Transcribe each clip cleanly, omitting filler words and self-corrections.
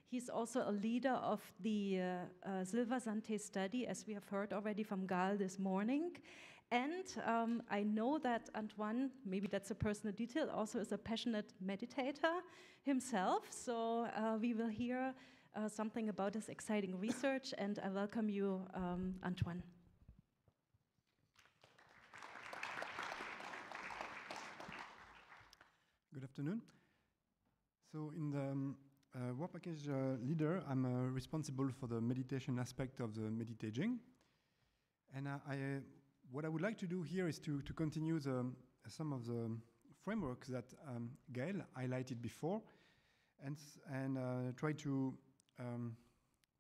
He's also a leader of the Silva Santé study, as we have heard already from Gal this morning. And I know that Antoine, maybe that's a personal detail, also is a passionate meditator himself. So we will hear something about his exciting research, and I welcome you, Antoine. Good afternoon. So in the work package leader, I'm responsible for the meditation aspect of the Medit-Aging. And what I would like to do here is to continue some of the frameworks that Gaël highlighted before, and try to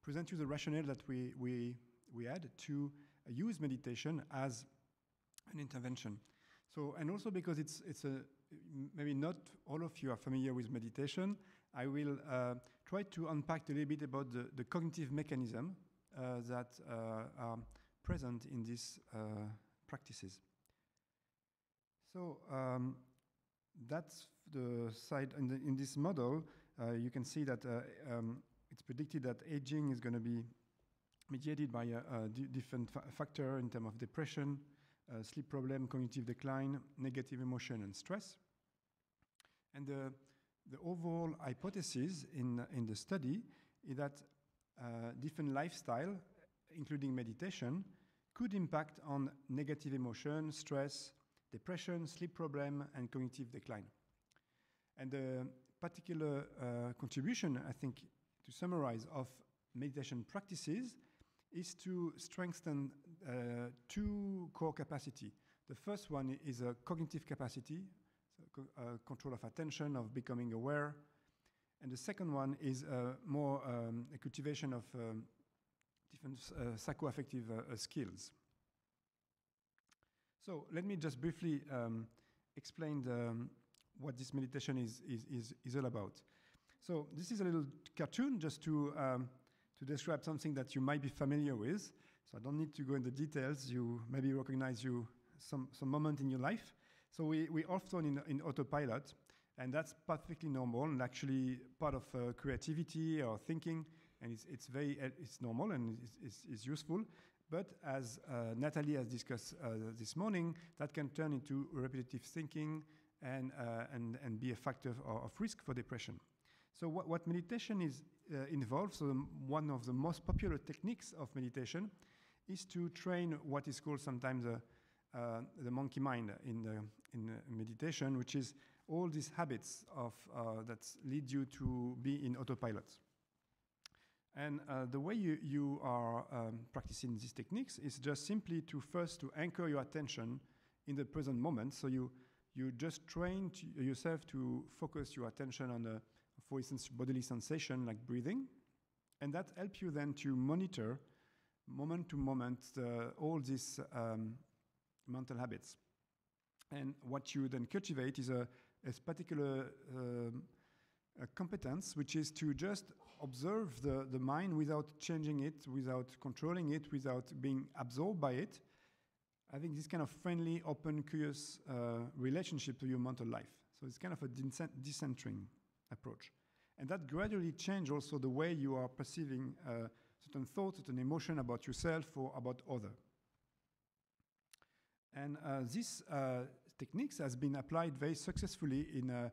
present you the rationale that we had to use meditation as an intervention. So, and also because maybe not all of you are familiar with meditation, I will try to unpack a little bit about the cognitive mechanism that are present in these practices. So that's the side. In this model, you can see that it's predicted that aging is going to be mediated by a different factor in terms of depression, sleep problem, cognitive decline, negative emotion, and stress. And the overall hypothesis in the study is that different lifestyle, including meditation, could impact on negative emotion, stress, depression, sleep problem, and cognitive decline. And the particular contribution, I think, to summarize, of meditation practices is to strengthen two core capacity. The first one is a cognitive capacity, so control of attention, of becoming aware. And the second one is more a cultivation of different psychoaffective skills. So let me just briefly explain what this meditation is all about. So this is a little cartoon just to describe something that you might be familiar with. So I don't need to go into details. You maybe recognize some moment in your life. So we often in autopilot, and that's perfectly normal and actually part of creativity or thinking, and it's normal and it's useful. But as Natalie has discussed this morning, that can turn into repetitive thinking and be a factor of risk for depression. So what meditation involves, so one of the most popular techniques of meditation is to train what is called sometimes the monkey mind in meditation, which is all these habits that lead you to be in autopilot. And the way you are practicing these techniques is just simply to anchor your attention in the present moment. So you just train yourself to focus your attention on for instance, bodily sensation like breathing, and that helps you then to monitor moment to moment all these mental habits. And what you then cultivate is a particular competence, which is to just observe the mind without changing it, without controlling it, without being absorbed by it. I think this kind of friendly, open, curious relationship to your mental life. So it's kind of a decentering approach. And that gradually changes also the way you are perceiving certain thoughts, certain emotion about yourself or about others. And these techniques has been applied very successfully in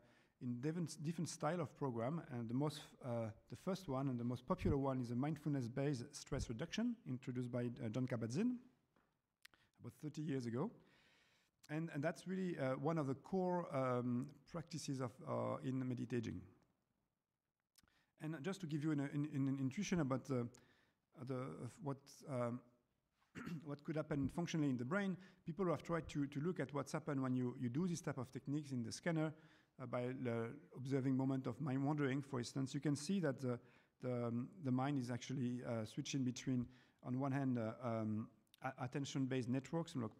different style of program. And the first one and the most popular one is a mindfulness-based stress reduction introduced by John Kabat-Zinn about 30 years ago. And that's really one of the core practices in Medit-Aging. And just to give you an intuition about what could happen functionally in the brain, people have tried to look at what's happened when you do this type of techniques in the scanner by observing moment of mind wandering, for instance. You can see that the mind is actually switching between, on one hand, attention-based networks like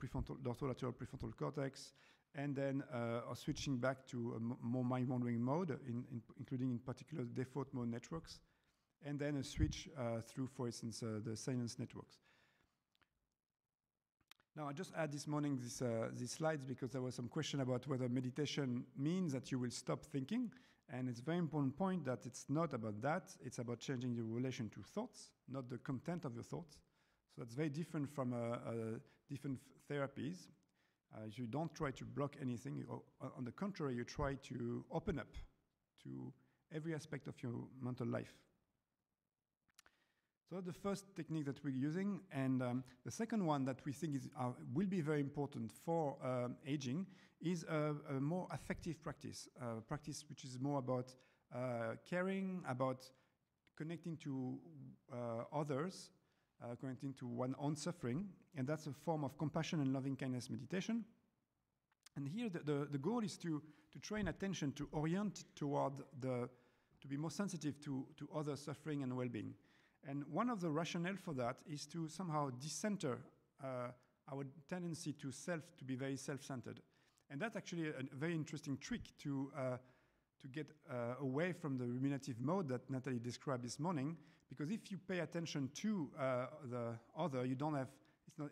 dorsolateral prefrontal cortex, and then switching back to a more mind-wandering mode, including in particular default mode networks, and then a switch through, for instance, the silence networks. Now, I just add this morning these slides because there was some question about whether meditation means that you will stop thinking. And it's a very important point that it's not about that, it's about changing your relation to thoughts, not the content of your thoughts. So that's very different from different therapies. You don't try to block anything. On the contrary, you try to open up to every aspect of your mental life. So the first technique that we're using, and the second one that we think will be very important for aging, is a more affective practice, practice which is more about caring, about connecting to others, connecting to one's own suffering, and that's a form of compassion and loving kindness meditation. And here the goal is to train attention, to orient toward to be more sensitive to other suffering and well-being. And one of the rationale for that is to somehow decenter our tendency to be very self-centered. And that's actually a very interesting trick to get away from the ruminative mode that Natalie described this morning, because if you pay attention to the other,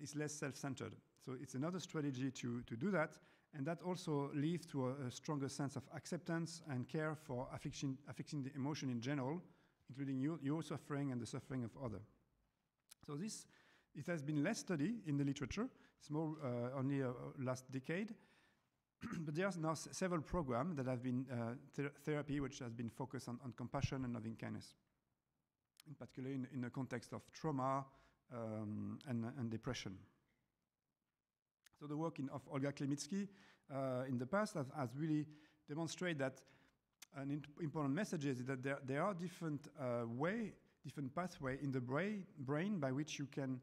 it's less self-centered. So it's another strategy to do that, and that also leads to a stronger sense of acceptance and care for affecting the emotion in general, including your suffering and the suffering of others. So it has been less studied in the literature. It's more only last decade. But there are now several programs that have been therapy which has been focused on compassion and loving kindness, in particular in the context of trauma and depression. So the work of Olga Klemitsky in the past has really demonstrated that an important message is that there are different pathways in the brain by which you can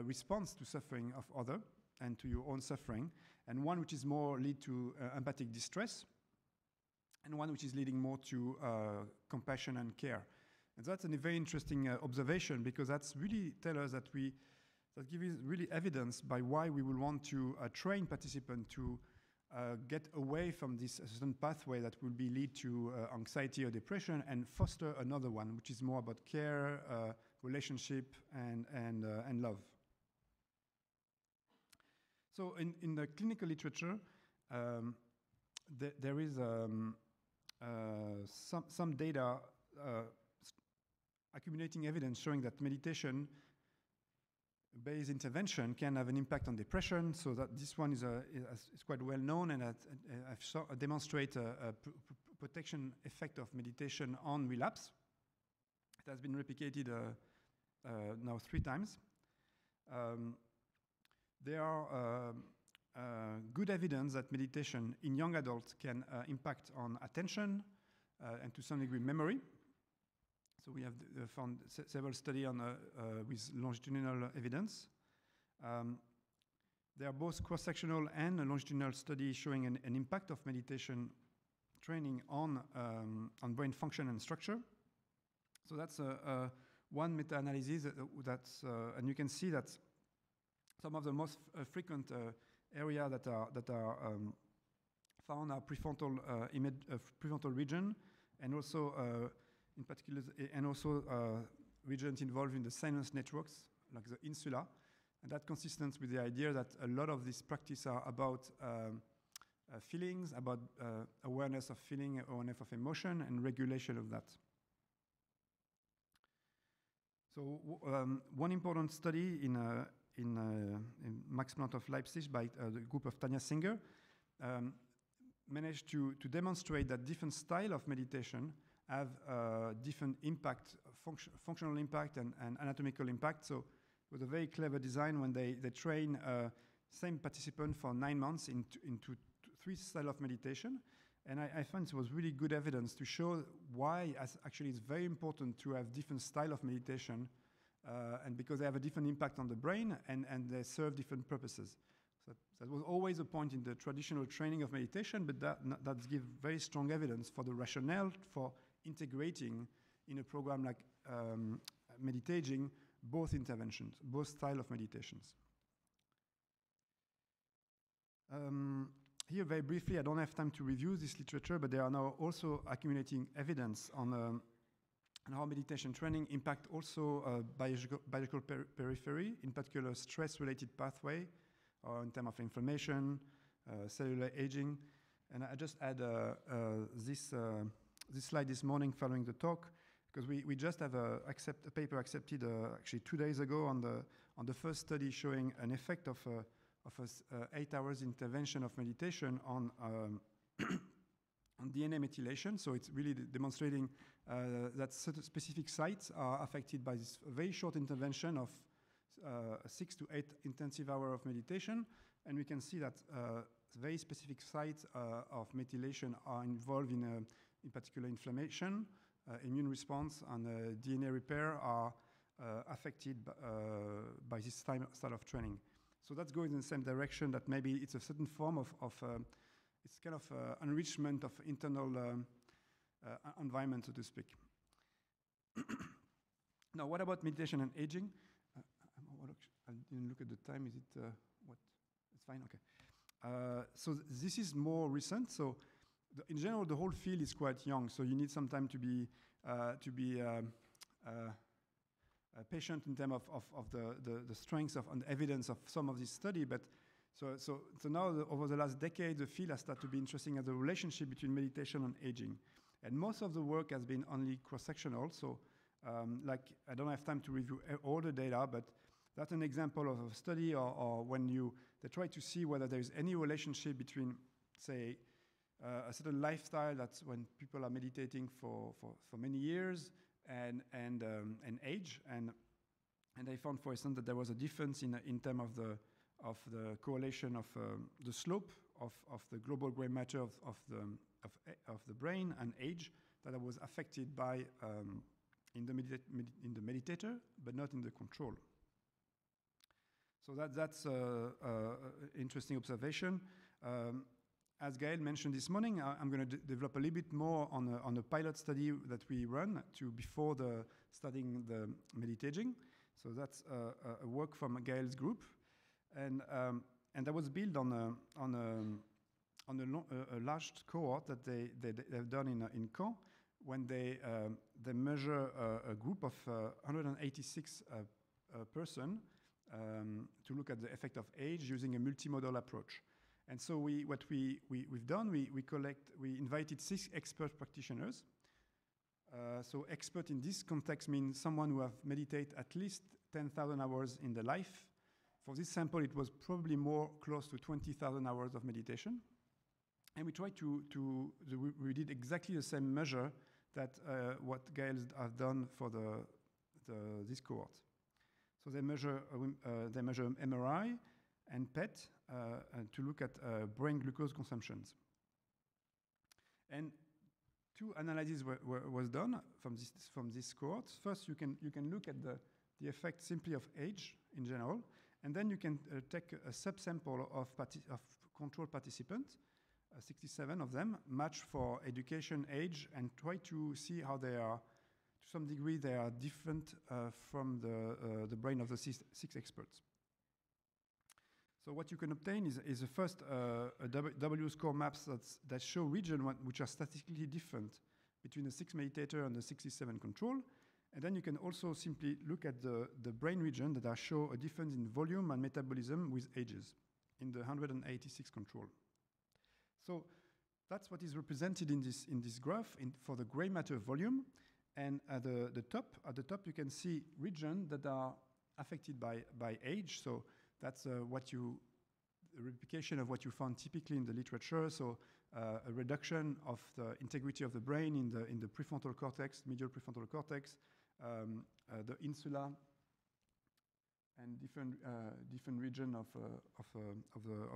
respond to suffering of others and to your own suffering, and one which is more lead to empathic distress, and one which is leading more to compassion and care. And that's a very interesting observation, because that's really tell us that gives us really evidence by why we will want to train participants to get away from this certain pathway that will lead to anxiety or depression, and foster another one, which is more about care, relationship, and love. So in the clinical literature, there is some data accumulating evidence showing that meditation-based intervention can have an impact on depression. So that this one is quite well known, and I've demonstrated a protection effect of meditation on relapse. It has been replicated now 3 times. There are good evidence that meditation in young adults can impact on attention and to some degree memory. So we have found several studies with longitudinal evidence. There are both cross-sectional and longitudinal studies showing an impact of meditation training on brain function and structure. So that's one meta-analysis and you can see that some of the most frequent areas that are found are prefrontal region, and also in particular, and also regions involved in the sinus networks, like the insula, and that consistent with the idea that a lot of these practices are about feelings, about awareness of feeling, awareness of emotion, and regulation of that. So one important study in Max Planck of Leipzig by the group of Tanya Singer managed to demonstrate that different styles of meditation have different impact, functional impact and anatomical impact. So it was a very clever design when they train same participant for 9 months into 3 styles of meditation. And I found it was really good evidence to show why actually it's very important to have different style of meditation, and because they have a different impact on the brain and they serve different purposes. So that was always a point in the traditional training of meditation, but that gives very strong evidence for the rationale for integrating in a program like Medit-Aging both interventions, both style of meditations. Here, very briefly, I don't have time to review this literature, but there are now also accumulating evidence on how meditation training impact also biological periphery, in particular stress-related pathway, or in terms of inflammation, cellular aging. And I just add this this slide this morning following the talk, because we just have a paper accepted actually 2 days ago on the first study showing an effect of a 8 hours intervention of meditation on on DNA methylation. So it's really demonstrating that certain specific sites are affected by this very short intervention of 6 to 8 intensive hours of meditation. And we can see that very specific sites of methylation are involved in particular inflammation, immune response, and DNA repair are affected by this style of training. So that goes in the same direction, that maybe it's a certain form of it's kind of enrichment of internal environment, so to speak. Now, what about meditation and aging? I didn't look at the time. Is it what? It's fine. Okay. So this is more recent. So in general, the whole field is quite young. So you need some time to be patient in terms of the strength of and evidence of some of this study. But so now over the last decade, the field has started to be interesting at the relationship between meditation and aging. And most of the work has been only cross-sectional. So like I don't have time to review all the data, but that's an example of a study or when they try to see whether there is any relationship between, say, a certain lifestyle, that's when people are meditating for many years, and age, and they found, for instance, that there was a difference in terms of the correlation of the slope of the global gray matter of the brain and age that was affected by in the meditator, but not in the control. So that's interesting observation. As Gaël mentioned this morning, I'm going to develop a little bit more on a pilot study that we run before studying the Medit-Aging. So that's a work from Gaël's group, and that was built on a large cohort that they've done in Caen, when they measure a group of 186 person to look at the effect of age using a multimodal approach. And so what we've done, we invited 6 expert practitioners. So expert in this context means someone who have meditated at least 10,000 hours in their life. For this sample, it was probably more close to 20,000 hours of meditation. And we tried we did exactly the same measure that what Gaël has done for this cohort. So they measure MRI and PET to look at brain glucose consumptions. And 2 analyses was done from this cohort. First, you can look at the effect simply of age in general, and then you can take a subsample of control participants, 67 of them, matched for education age, and try to see how they are. To some degree, they are different from the brain of the 6 experts. So what you can obtain is the first W-score maps that show regions which are statistically different between the 6 meditator and the 67 control. And then you can also simply look at the brain region that show a difference in volume and metabolism with ages in the 186 control. So that's what is represented in this graph for the gray matter volume. And at the top you can see regions that are affected by age. So that's the replication of what you found typically in the literature. So a reduction of the integrity of the brain in the prefrontal cortex, medial prefrontal cortex, the insula, and different region of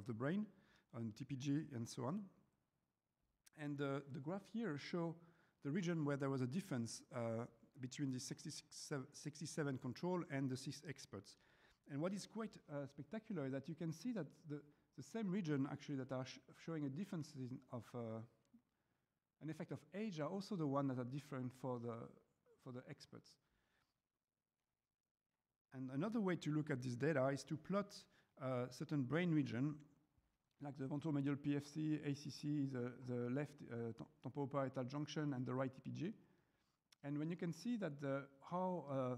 the brain, and TPG and so on. And the graph here show the region where there was a difference between the 67 control and the 6 experts. And what is quite spectacular is that you can see that the same region actually that are showing a difference of an effect of age are also the ones that are different for the experts. And another way to look at this data is to plot certain brain region, like the ventral medial PFC, ACC, the left temporoparietal junction, and the right TPG. And when you can see that how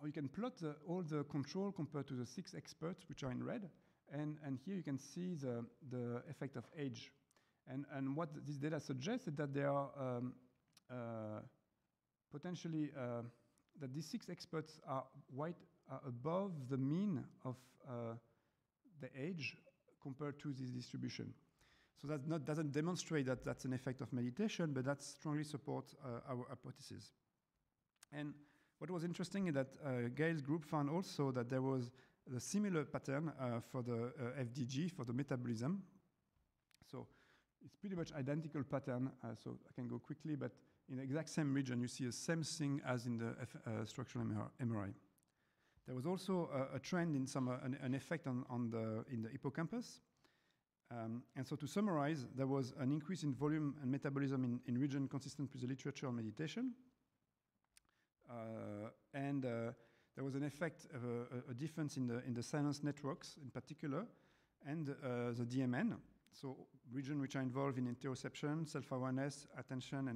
you can plot all the control compared to the 6 experts, which are in red, and here you can see the effect of age. And what this data suggests is that there are potentially that these 6 experts are above the mean of the age compared to this distribution. So that doesn't demonstrate that that's an effect of meditation, but that strongly supports our hypothesis. And what was interesting is that Gail's group found also that there was a similar pattern for the FDG, for the metabolism. So it's pretty much identical pattern, so I can go quickly, but in the exact same region, you see the same thing as in the structural MRI. There was also a trend in an effect in the hippocampus. And so to summarize, there was an increase in volume and metabolism in region consistent with the literature on meditation. There was an effect of a difference in the silence networks in particular, and the DMN, so regions which are involved in interoception, self-awareness, attention,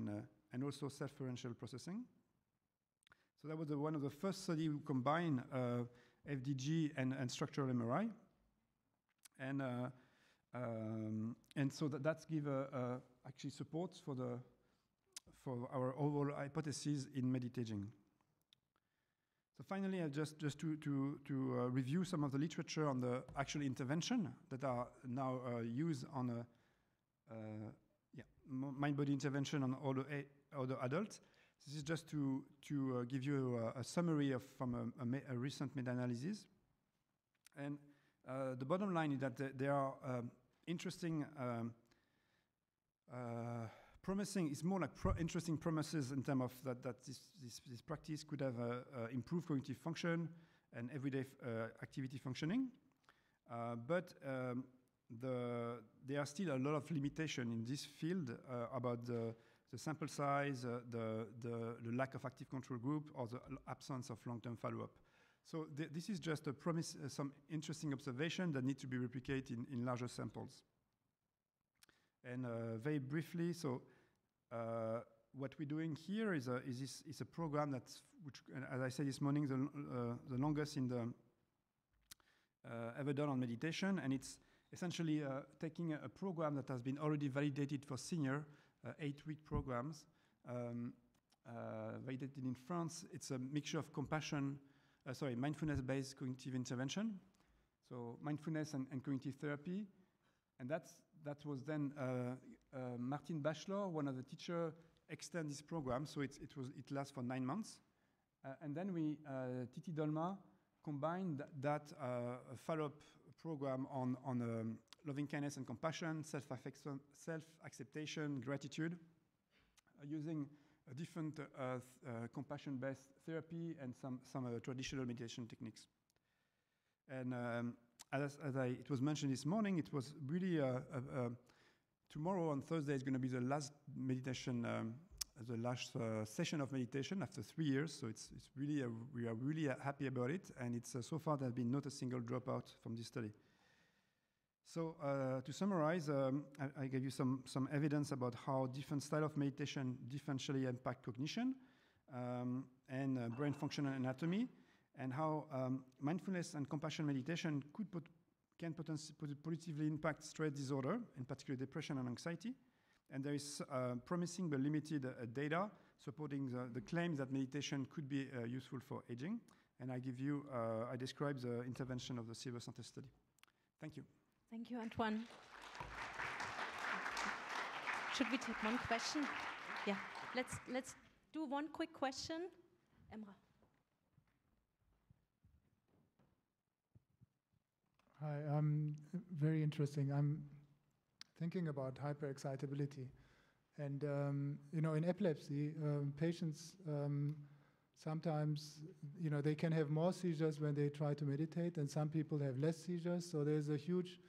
and also self-referential processing. So that was one of the first studies who combined FDG and structural MRI. And so that's give actually support for our overall hypothesis in Medit-Aging. So finally, just to review some of the literature on the actual intervention that are now used on mind-body intervention on all the adults. This is just to give you a summary from a recent meta-analysis. And the bottom line is that there are interesting, promising, it's more like interesting promises in terms of that this practice could have improved cognitive function and everyday activity functioning. But there are still a lot of limitation in this field about the sample size, the lack of active control group, or the absence of long-term follow-up. So this is just a promise, some interesting observation that need to be replicated in larger samples. And very briefly, so what we're doing here is a program which, as I said this morning, the longest in the ever done on meditation, and it's essentially taking a program that has been already validated for senior, 8-week programs, validated in France. It's a mixture of mindfulness-based cognitive intervention, so mindfulness and cognitive therapy, and that was then Martin Bachelor, one of the teachers, extend this program, so it lasts for 9 months, and then we Titi Dolma combined that follow-up program on loving kindness and compassion, self-acceptation, gratitude, using a different compassion-based therapy and some traditional meditation techniques. And it was mentioned this morning, it was really tomorrow on Thursday is going to be the last meditation, the last session of meditation after 3 years. So it's really we are really happy about it, and it's so far there has been not a single dropout from this study. So to summarize, I gave you some evidence about how different styles of meditation differentially impact cognition and brain function and anatomy, and how mindfulness and compassion meditation can positively impact stress disorder, in particular depression and anxiety. And there is promising but limited data supporting the claims that meditation could be useful for aging. And I describe the intervention of the Santé study. Thank you. Thank you, Antoine. Should we take one question? Yeah, let's do one quick question. Emra. Hi, very interesting. I'm thinking about hyperexcitability. And, in epilepsy, patients sometimes, they can have more seizures when they try to meditate, and some people have less seizures. So there's a huge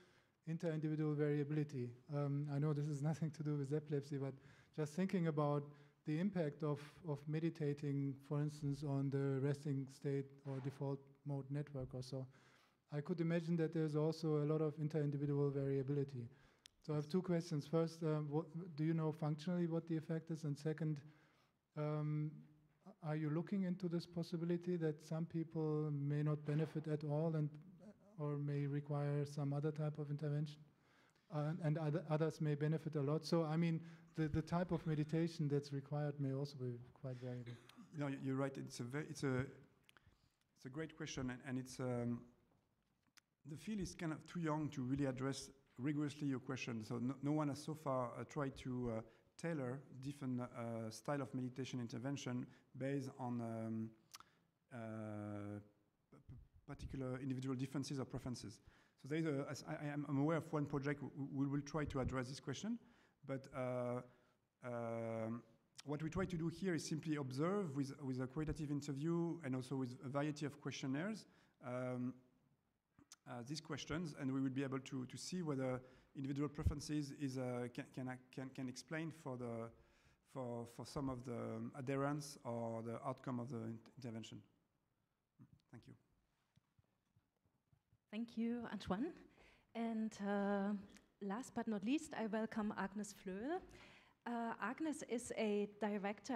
inter-individual variability. I know this has nothing to do with epilepsy, but just thinking about the impact of meditating, for instance, on the resting state or default mode network or so, I could imagine that there's also a lot of inter-individual variability. So I have 2 questions. First, do you know functionally what the effect is? And second, are you looking into this possibility that some people may not benefit at all or may require some other type of intervention? and others may benefit a lot. So, I mean, the type of meditation that's required may also be quite variable. No, you're right. It's a great question, and it's the field is kind of too young to really address rigorously your question. So no one has so far tried to tailor different style of meditation intervention based on particular individual differences or preferences. So there is I'm aware of one project we will try to address this question, but what we try to do here is simply observe with a qualitative interview and also with a variety of questionnaires these questions, and we will be able to see whether individual preferences can explain for some of the adherence or the outcome of the intervention. Thank you. Thank you, Antoine. And last but not least, I welcome Agnes Flöhl. Agnes is a director